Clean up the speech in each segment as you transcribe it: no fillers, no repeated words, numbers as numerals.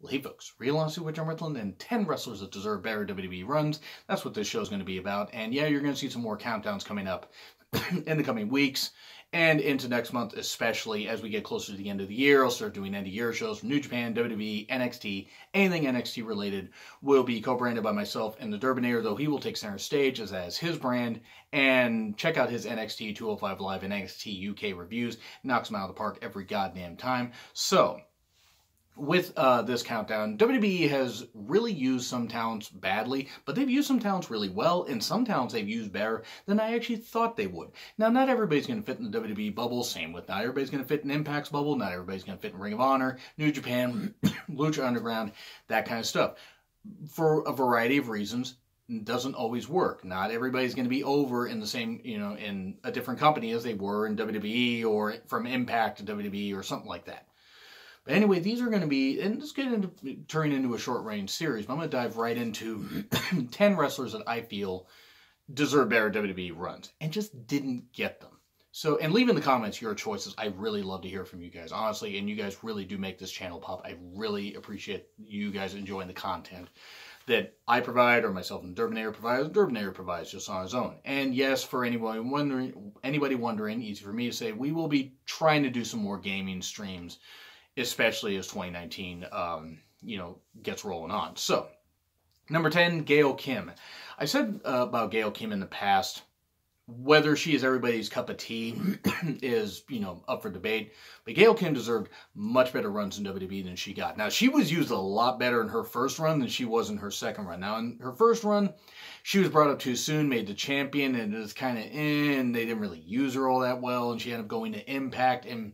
Well, hey folks, real on Super Jump Wrestling and 10 wrestlers that deserve better WWE runs. That's what this show is going to be about. And yeah, you're going to see some more countdowns coming up in the coming weeks and into next month, especially as we get closer to the end of the year. I'll start doing end of year shows from New Japan, WWE, NXT, anything NXT related will be co-branded by myself and the Durbinator, though he will take center stage as his brand. And check out his NXT 205 Live and NXT UK reviews. Knocks them out of the park every goddamn time. So, with this countdown, WWE has really used some talents badly, but they've used some talents really well, and some talents they've used better than I actually thought they would. Now, not everybody's going to fit in the WWE bubble, same with not everybody's going to fit in Impact's bubble, not everybody's going to fit in Ring of Honor, New Japan, Lucha Underground, that kind of stuff. For a variety of reasons, it doesn't always work. Not everybody's going to be over in the same, in a different company as they were in WWE or from Impact to WWE or something like that. But anyway, these are going to be, and let's get into turning into a short-range series, but I'm going to dive right into 10 wrestlers that I feel deserve better WWE runs, and just didn't get them. So, and leave in the comments your choices. I really love to hear from you guys, honestly, and you guys really do make this channel pop. I really appreciate you guys enjoying the content that I provide, or myself and Durbinator provides just on his own. And yes, for anybody wondering, easy for me to say, we will be trying to do some more gaming streams, especially as 2019, gets rolling on. So, number 10, Gail Kim. I said about Gail Kim in the past, whether she is everybody's cup of tea is, up for debate. But Gail Kim deserved much better runs in WWE than she got. Now, she was used a lot better in her first run than she was in her second run. Now, in her first run, she was brought up too soon, made the champion, and it was kind of in. They didn't really use her all that well, and she ended up going to Impact, and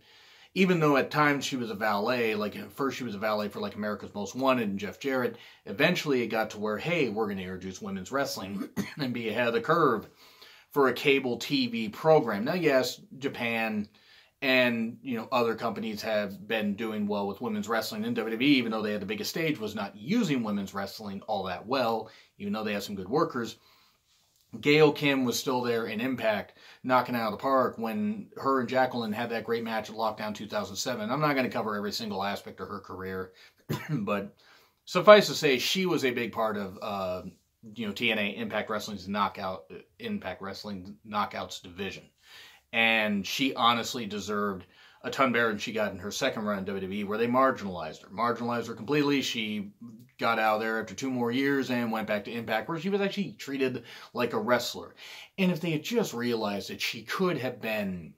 even though at times she was a valet, like at first she was a valet for like America's Most Wanted and Jeff Jarrett, eventually it got to where, hey, we're going to introduce women's wrestling and be ahead of the curve for a cable TV program. Now, yes, Japan and, other companies have been doing well with women's wrestling, and WWE, even though they had the biggest stage, was not using women's wrestling all that well, even though they have some good workers. Gail Kim was still there in Impact, knocking it out of the park when her and Jacqueline had that great match at Lockdown 2007. I'm not going to cover every single aspect of her career, but suffice to say, she was a big part of, TNA Impact Wrestling's Impact Wrestling Knockouts division. And she honestly deserved a ton better than she got in her second run in WWE, where they marginalized her completely. She got out of there after 2 more years and went back to Impact, where she was actually treated like a wrestler. And if they had just realized that she could have been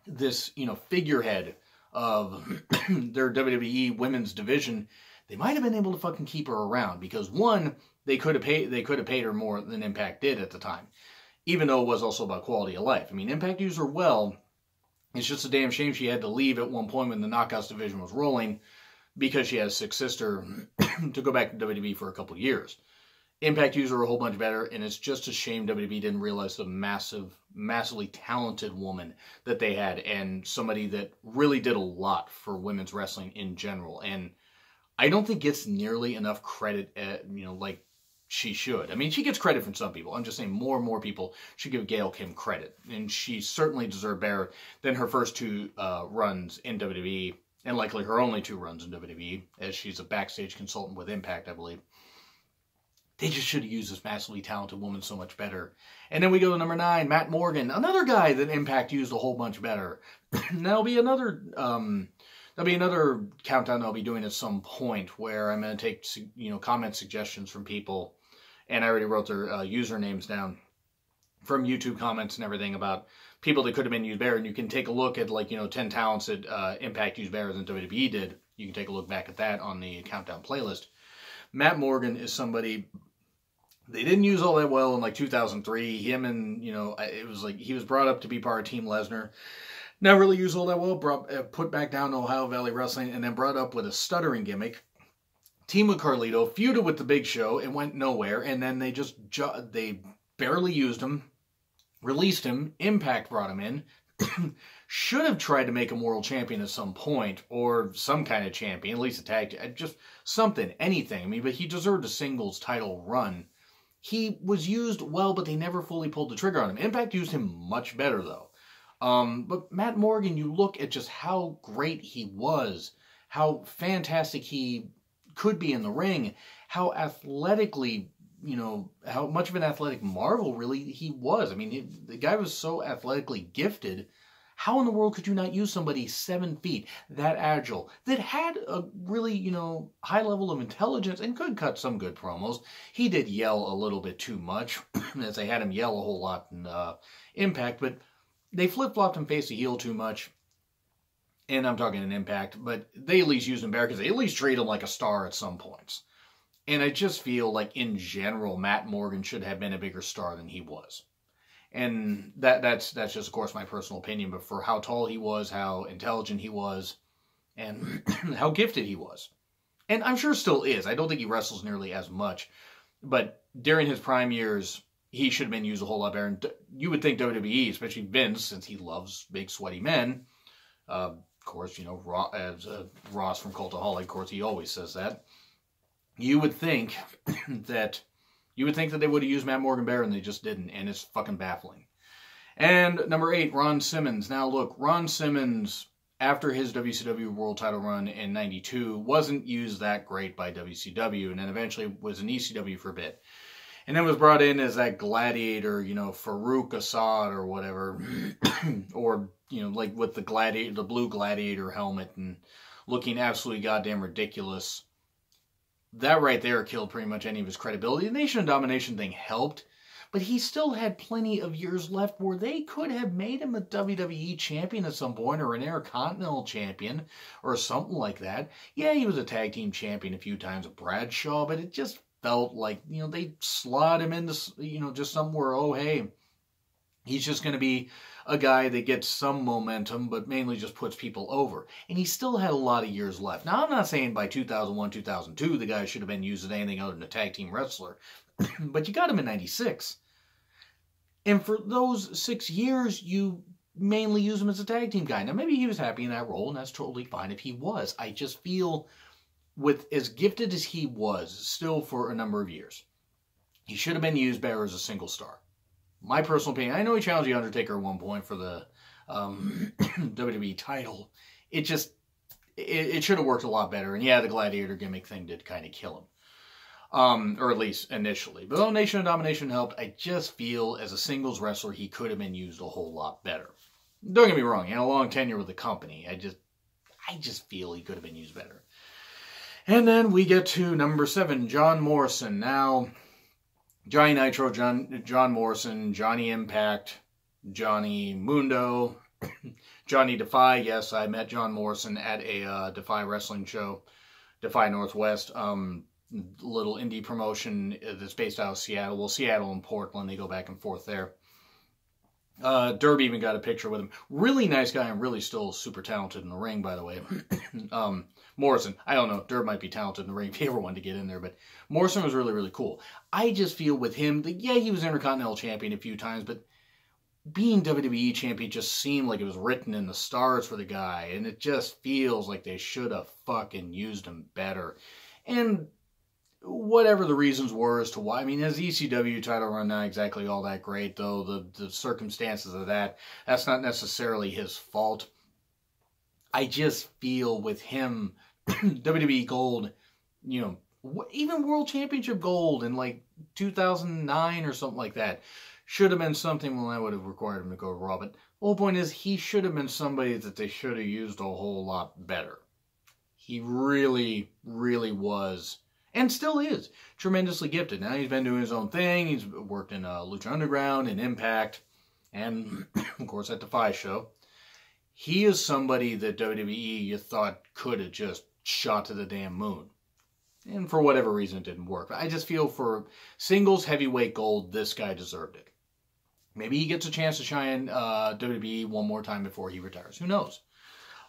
this, figurehead of their WWE women's division, they might have been able to fucking keep her around. Because one, they could have paid her more than Impact did at the time, even though it was also about quality of life. I mean, Impact used her well. It's just a damn shame she had to leave at one point when the Knockouts division was rolling, because she had a sick sister to go back to WWE for a couple of years. Impact used her a whole bunch better, and it's just a shame WWE didn't realize the massively talented woman that they had, and somebody that really did a lot for women's wrestling in general. And I don't think gets nearly enough credit, like she should. I mean, she gets credit from some people. I'm just saying more and more people should give Gail Kim credit. And she certainly deserved better than her first 2 runs in WWE, and likely her only 2 runs in WWE, as she's a backstage consultant with Impact, I believe. They just should have used this massively talented woman so much better. And then we go to number 9, Matt Morgan, another guy that Impact used a whole bunch better. There'll be another countdown I'll be doing at some point, where I'm going to take, comment suggestions from people. And I already wrote their usernames down from YouTube comments and everything about people that could have been used better. And you can take a look at 10 talents that Impact used better than WWE did. You can take a look back at that on the countdown playlist. Matt Morgan is somebody they didn't use all that well in 2003. Him and, it was he was brought up to be part of Team Lesnar. Not really used all that well. Put back down to Ohio Valley Wrestling, and then brought up with a stuttering gimmick. Team with Carlito, feuded with the Big Show, and went nowhere. And then they barely used him, released him. Impact brought him in. Should have tried to make him world champion at some point, or some kind of champion, at least a tag, just something, anything. I mean, but he deserved a singles title run. He was used well, but they never fully pulled the trigger on him. Impact used him much better, though. But Matt Morgan, you look at just how great he was, how fantastic he could be in the ring, how athletically, how much of an athletic marvel really he was. I mean, the guy was so athletically gifted. How in the world could you not use somebody 7 feet, that agile, that had a really, high level of intelligence and could cut some good promos? He did yell a little bit too much, as they had him yell a whole lot in Impact, but they flip-flopped him face to heel too much. And I'm talking in Impact, but they at least used him better because they at least treat him like a star at some points. And I just feel like, in general, Matt Morgan should have been a bigger star than he was. And that's just, of course, my personal opinion, but for how tall he was, how intelligent he was, and how gifted he was. And I'm sure still is. I don't think he wrestles nearly as much. But during his prime years, he should have been used a whole lot better. And you would think WWE, especially Vince, since he loves big, sweaty men, of course, Ross from Cultaholic, of course, he always says that. You would think that they would have used Matt Morgan better, and they just didn't, and it's fucking baffling. And number 8, Ron Simmons. Now look, Ron Simmons, after his WCW World Title run in '92, wasn't used that great by WCW, and then eventually was in ECW for a bit. And then was brought in as that gladiator, Farouk Assad or whatever, or, like with the blue gladiator helmet and looking absolutely goddamn ridiculous. That right there killed pretty much any of his credibility. The Nation of Domination thing helped, but he still had plenty of years left where they could have made him a WWE champion at some point, or an Intercontinental champion, or something like that. Yeah, he was a tag team champion a few times with Bradshaw, but it just felt like, they slot him into, just somewhere, oh, hey, he's just going to be a guy that gets some momentum, but mainly just puts people over. And he still had a lot of years left. Now, I'm not saying by 2001, 2002, the guy should have been used as anything other than a tag team wrestler. But you got him in 96. And for those 6 years, you mainly use him as a tag team guy. Now, maybe he was happy in that role, and that's totally fine if he was. I just feel, with as gifted as he was, still for a number of years, he should have been used better as a single star. My personal opinion, I know he challenged The Undertaker at one point for the WWE title. It should have worked a lot better. And yeah, the gladiator gimmick thing did kind of kill him. Or at least initially. But though Nation of Domination helped, I just feel as a singles wrestler, he could have been used a whole lot better. Don't get me wrong, he had a long tenure with the company. I just feel he could have been used better. And then we get to number 7, John Morrison. Now, Johnny Nitro, John Morrison, Johnny Impact, Johnny Mundo, Johnny Defy. Yes, I met John Morrison at a Defy wrestling show, Defy Northwest, little indie promotion that's based out of Seattle. Well, Seattle and Portland, they go back and forth there. Derby even got a picture with him. Really nice guy and really still super talented in the ring, by the way. Morrison, I don't know, Derby might be talented in the ring if he ever wanted to get in there, but Morrison was really, really cool. I just feel with him, yeah, he was Intercontinental Champion a few times, but being WWE Champion just seemed like it was written in the stars for the guy, and it just feels like they should have fucking used him better. And whatever the reasons were as to why, I mean, his ECW title run not exactly all that great, though the circumstances of that's not necessarily his fault. I just feel with him, WWE Gold, even World Championship Gold in like 2009 or something like that, should have been something, well, that would have required him to go to Raw, but the whole point is he should have been somebody that they should have used a whole lot better. He really, really was, and still is, tremendously gifted. Now he's been doing his own thing. He's worked in Lucha Underground and Impact, and of course that Defy show. He is somebody that WWE you thought could have just shot to the damn moon. And for whatever reason it didn't work. But I just feel for singles heavyweight gold, this guy deserved it. Maybe he gets a chance to shine WWE one more time before he retires. Who knows?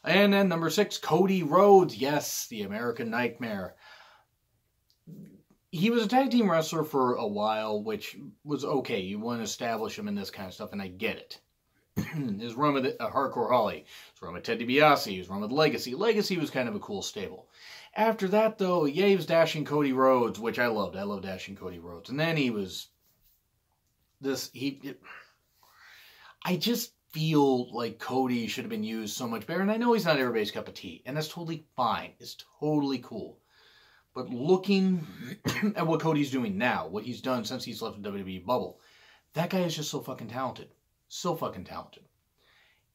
And then number 6, Cody Rhodes. Yes, the American Nightmare. He was a tag team wrestler for a while, which was okay. You want to establish him in this kind of stuff, and I get it. His run with Hardcore Holly, his run with Ted DiBiase, his run with Legacy. Legacy was kind of a cool stable. After that, though, yeah, he was Dashing Cody Rhodes, which I loved. I loved Dashing Cody Rhodes. And then he was I just feel like Cody should have been used so much better. And I know he's not everybody's cup of tea, and that's totally fine. It's totally cool. But looking at what Cody's doing now, what he's done since he's left the WWE bubble, that guy is just so fucking talented. So fucking talented.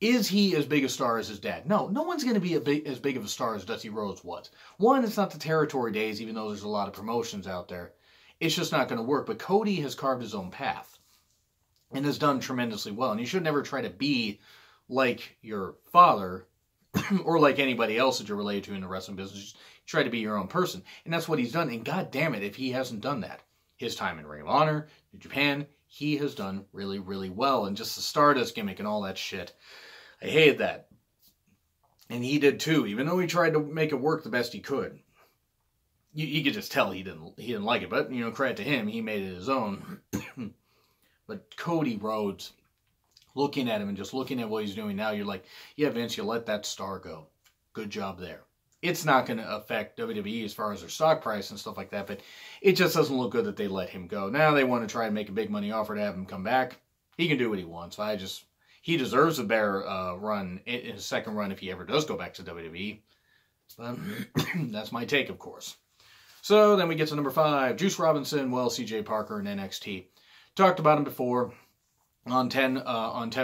Is he as big a star as his dad? No, no one's going to be as big of a star as Dusty Rhodes was. One, it's not the territory days, even though there's a lot of promotions out there. It's just not going to work. But Cody has carved his own path and has done tremendously well. And you should never try to be like your father or like anybody else that you're related to in the wrestling business. Just try to be your own person. And that's what he's done. And god damn it, if he hasn't done that. His time in Ring of Honor, New Japan, he has done really, really well. And just the Stardust gimmick and all that shit, I hated that. And he did too, even though he tried to make it work the best he could. You could just tell he didn't like it, but, credit to him, he made it his own. But Cody Rhodes, looking at him and just looking at what he's doing now, you're like, yeah, Vince, you let that star go. Good job there. It's not going to affect WWE as far as their stock price and stuff like that, but it just doesn't look good that they let him go. Now they want to try and make a big money offer to have him come back. He can do what he wants. He deserves a better run in his second run if he ever does go back to WWE. But that's my take, of course. So then we get to number 5, Juice Robinson, CJ Parker in NXT. Talked about him before on 10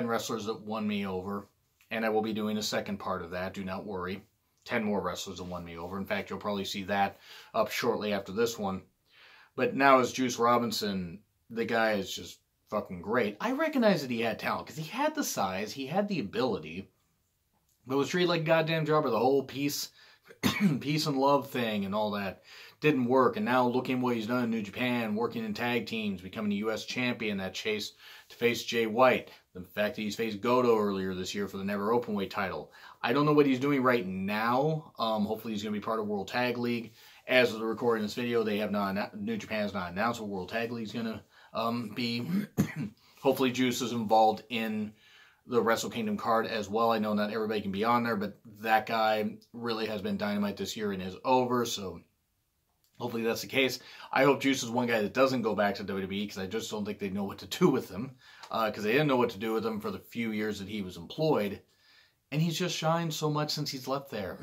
wrestlers that won me over, and I will be doing a second part of that. Do not worry. 10 more wrestlers that won me over. In fact, you'll probably see that up shortly after this one. But now as Juice Robinson, the guy is just fucking great. I recognize that he had talent because he had the size, he had the ability, but was treated like a goddamn jobber. The whole peace and love thing and all that didn't work. And now looking what he's done in New Japan, working in tag teams, becoming a U.S. champion, that chase to face Jay White, the fact that he's faced Goto earlier this year for the Never Openweight title. I don't know what he's doing right now. Hopefully he's going to be part of World Tag League. As of the recording of this video, New Japan has not announced what World Tag League is going to be. Hopefully Juice is involved in the Wrestle Kingdom card as well. I know not everybody can be on there, but that guy really has been dynamite this year and is over, so hopefully that's the case. I hope Juice is one guy that doesn't go back to WWE because I just don't think they know what to do with him because they didn't know what to do with him for the few years that he was employed. And he's just shined so much since he's left there.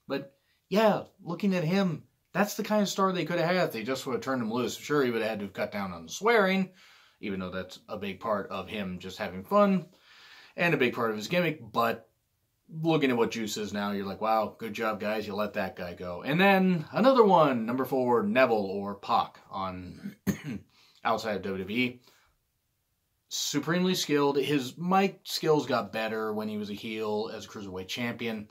But yeah, looking at him, that's the kind of star they could have had if they just would have turned him loose. Sure, he would have had to have cut down on the swearing, even though that's a big part of him just having fun and a big part of his gimmick. But looking at what Juice is now, you're like, wow, good job, guys. You let that guy go. And then another one, number 4, Neville or Pac on outside of WWE. Supremely skilled. His mic skills got better when he was a heel as a Cruiserweight champion.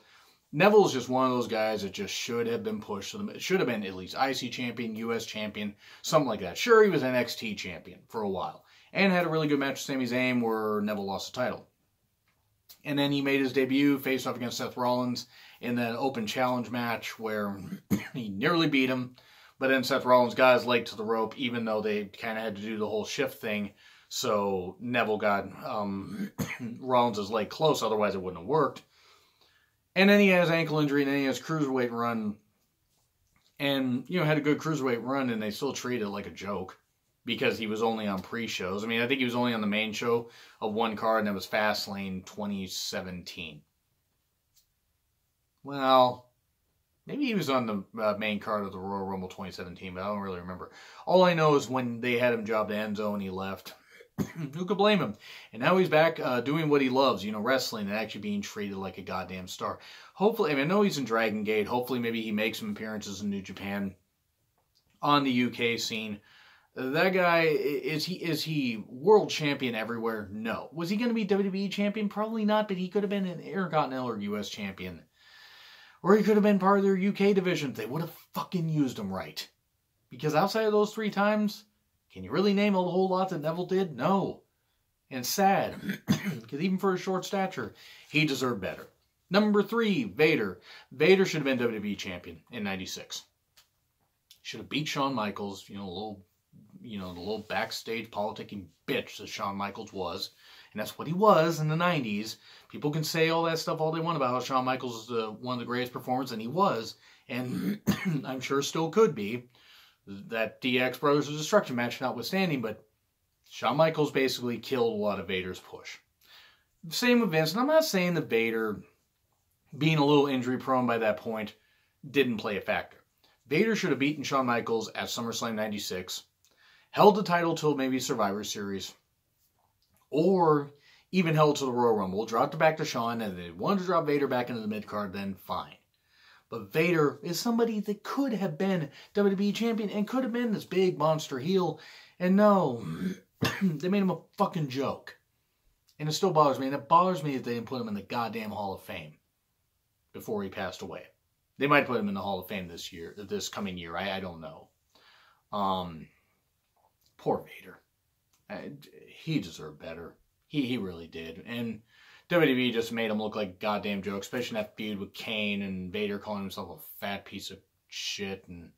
Neville's just one of those guys that just should have been pushed. It should have been at least IC champion, US champion, something like that. Sure, he was NXT champion for a while. And had a really good match with Sami Zayn where Neville lost the title. And then he made his debut, faced off against Seth Rollins in that open challenge match where he nearly beat him. But then Seth Rollins got his leg to the rope, even though they kind of had to do the whole shift thing. So Neville got Rollins' leg close, otherwise it wouldn't have worked. And then he has ankle injury, and then he has cruiserweight run. And, had a good cruiserweight run, and they still treat it like a joke. Because he was only on pre-shows. I mean, I think he was only on the main show of one card, and that was Fastlane 2017. Well, maybe he was on the main card of the Royal Rumble 2017, but I don't really remember. All I know is when they had him jobbed to Enzo and he left, who could blame him? And now he's back doing what he loves, wrestling and actually being treated like a goddamn star. Hopefully, I know he's in Dragon Gate. Hopefully, maybe he makes some appearances in New Japan on the UK scene. That guy, is he world champion everywhere? No. Was he going to be WWE champion? Probably not, but he could have been an Intercontinental or US champion. Or he could have been part of their UK division if they would have fucking used him right. Because outside of those 3 times, can you really name a whole lot that Neville did? No. And it's sad. Because even for his short stature, he deserved better. Number 3, Vader. Vader should have been WWE champion in '96. Should have beat Shawn Michaels, the little backstage politicking bitch that Shawn Michaels was. And that's what he was in the 90s. People can say all that stuff all they want about how Shawn Michaels is one of the greatest performers, and he was. And I'm sure still could be. That DX Brothers of Destruction match notwithstanding, but Shawn Michaels basically killed a lot of Vader's push. Same with Vince, and I'm not saying that Vader, being a little injury prone by that point, didn't play a factor. Vader should have beaten Shawn Michaels at SummerSlam 96, held the title till maybe Survivor Series, or even held to the Royal Rumble, dropped it back to Shawn, and if they wanted to drop Vader back into the mid-card, then fine. But Vader is somebody that could have been WWE Champion and could have been this big monster heel. And no, they made him a fucking joke. And it still bothers me. And it bothers me that they didn't put him in the goddamn Hall of Fame before he passed away. They might put him in the Hall of Fame this coming year. I don't know. Poor Vader. He deserved better. He really did. And WWE just made him look like a goddamn joke, especially in that feud with Kane and Vader calling himself a fat piece of shit. And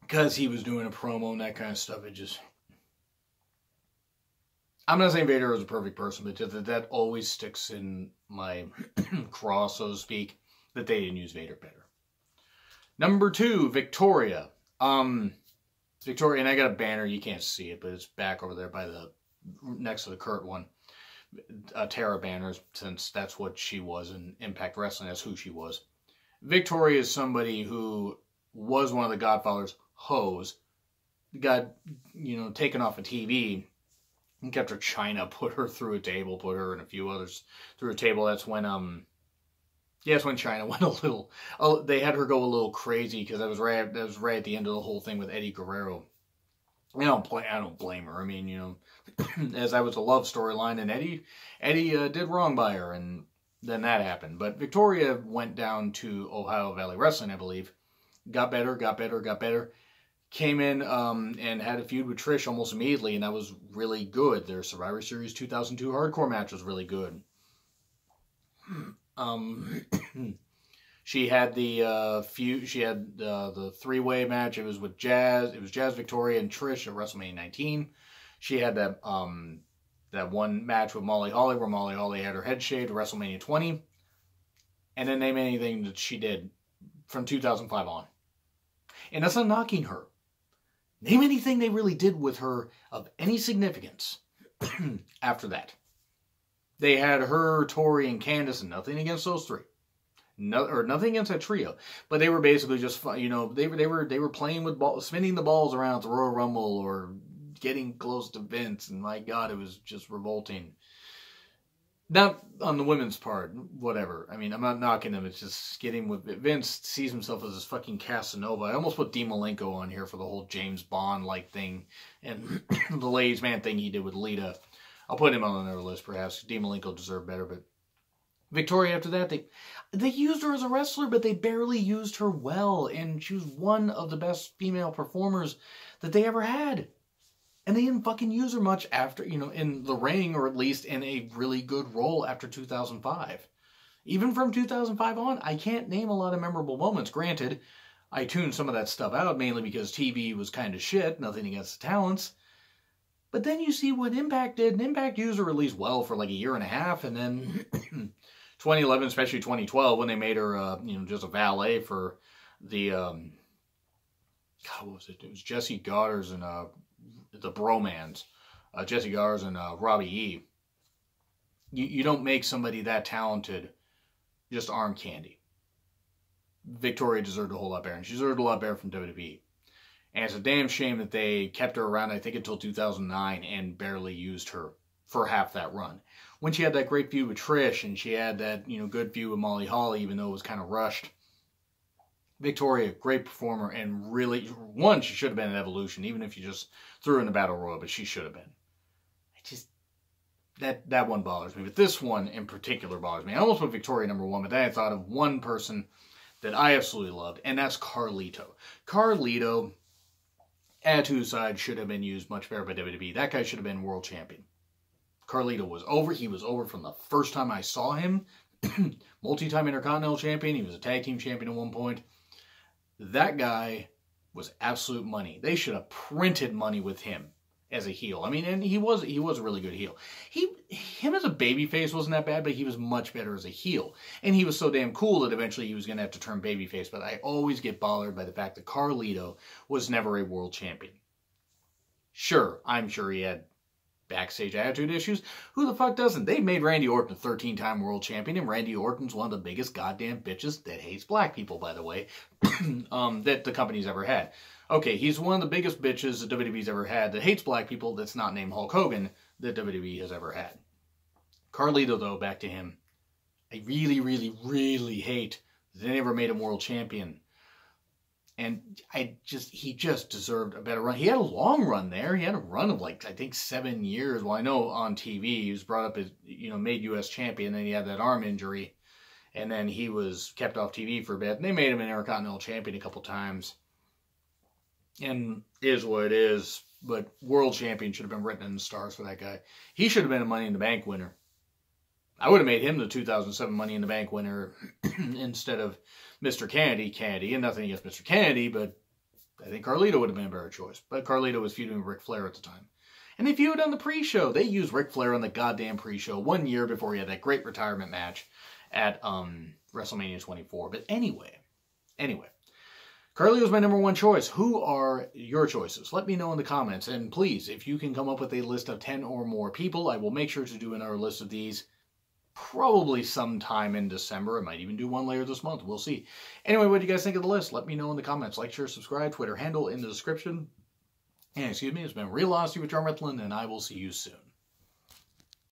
because he was doing a promo and that kind of stuff, it just... I'm not saying Vader was a perfect person, but that always sticks in my craw, so to speak, that they didn't use Vader better. Number 2, Victoria. Victoria, and I got a banner, you can't see it, but it's back over there by the next to the Kurt one. Tara banners, since that's what she was in Impact Wrestling, that's who she was. Victoria is somebody who was one of the Godfather's hoes, got, taken off of TV, and kept her China, put her through a table, put her and a few others through a table. That's when, that's when China went a little, they had her go a little crazy, because that was right at the end of the whole thing with Eddie Guerrero. I don't blame her. I mean, as that was a love storyline, and Eddie did wrong by her, and then that happened. But Victoria went down to Ohio Valley Wrestling, I believe, got better, came in and had a feud with Trish almost immediately, and that was really good. Their Survivor Series 2002 hardcore match was really good. She had the feud. She had the 3-way match. It was with Jazz. It was Jazz, Victoria, and Trish at WrestleMania 19. She had that one match with Molly Holly, where Molly Holly had her head shaved at WrestleMania 20. And then name anything that she did from 2005 on. And that's not knocking her. Name anything they really did with her of any significance after that. They had her, Tori, and Candice, and nothing against those three. Nothing against that trio. But they were basically just, they were playing with balls, spinning the balls around at the Royal Rumble or getting close to Vince. And my God, it was just revolting. Not on the women's part, whatever. I mean, I'm not knocking them. It's just getting with Vince sees himself as this fucking Casanova. I almost put Dean Malenko on here for the whole James Bond-like thing and the ladies' man thing he did with Lita. I'll put him on another list, perhaps. Dean Malenko deserved better, but Victoria, after that, they used her as a wrestler, but they barely used her well, and she was one of the best female performers that they ever had. And they didn't fucking use her much after, in the ring, or at least in a really good role after 2005. Even from 2005 on, I can't name a lot of memorable moments. Granted, I tuned some of that stuff out, mainly because TV was kind of shit, nothing against the talents. But then you see what Impact did, and Impact used her at least well for like a year and a half, and then 2011, especially 2012, when they made her, just a valet for the, God, what was it? It was Jesse Goddard's and the Bromans, Jesse Goddard's and Robbie E. You don't make somebody that talented just arm candy. Victoria deserved a whole lot better, and she deserved a lot better from WWE. And it's a damn shame that they kept her around, I think, until 2009 and barely used her for half that run. When she had that great feud with Trish, and she had that, good feud with Molly Holly, even though it was kind of rushed. Victoria, great performer, and really, one, she should have been in Evolution, even if you just threw her in the Battle Royal, but she should have been. That one bothers me, but this one in particular bothers me. I almost put Victoria number 1, but then I thought of one person that I absolutely loved, and that's Carlito. Carlito, Attitude Side, should have been used much better by WWE. That guy should have been world champion. Carlito was over. He was over from the first time I saw him. Multi-time Intercontinental Champion. He was a tag team champion at one point. That guy was absolute money. They should have printed money with him as a heel. I mean, and he was a really good heel. Him as a babyface wasn't that bad, but he was much better as a heel. And he was so damn cool that eventually he was going to have to turn babyface. But I always get bothered by the fact that Carlito was never a world champion. Sure, I'm sure he had backstage attitude issues. Who the fuck doesn't? They've made Randy Orton a 13-time world champion, and Randy Orton's one of the biggest goddamn bitches that hates black people, by the way, that the company's ever had. Okay, he's one of the biggest bitches that WWE's ever had that hates black people that's not named Hulk Hogan that WWE has ever had. Carlito, though, back to him. I really, really, really hate that they never made him world champion. And he just deserved a better run. He had a long run there. He had a run of like, I think 7 years. Well, I know on TV he was brought up as, made U.S. champion. Then he had that arm injury. And then he was kept off TV for a bit. And they made him an Intercontinental champion a couple times. And is what it is. But world champion should have been written in the stars for that guy. He should have been a Money in the Bank winner. I would have made him the 2007 Money in the Bank winner instead of Mr. Kennedy, and nothing against Mr. Kennedy, but I think Carlito would have been a better choice. But Carlito was feuding with Ric Flair at the time. And they feuded on the pre-show. They used Ric Flair on the goddamn pre-show 1 year before he had that great retirement match at WrestleMania 24. But anyway, Carlito's my number one choice. Who are your choices? Let me know in the comments. And please, if you can come up with a list of 10 or more people, I will make sure to do another list of these probably sometime in December. I might even do one later this month. We'll see. Anyway, what do you guys think of the list? Let me know in the comments. Like, share, subscribe, Twitter handle in the description. And excuse me, it's been Real Honesty with John Rittland, and I will see you soon.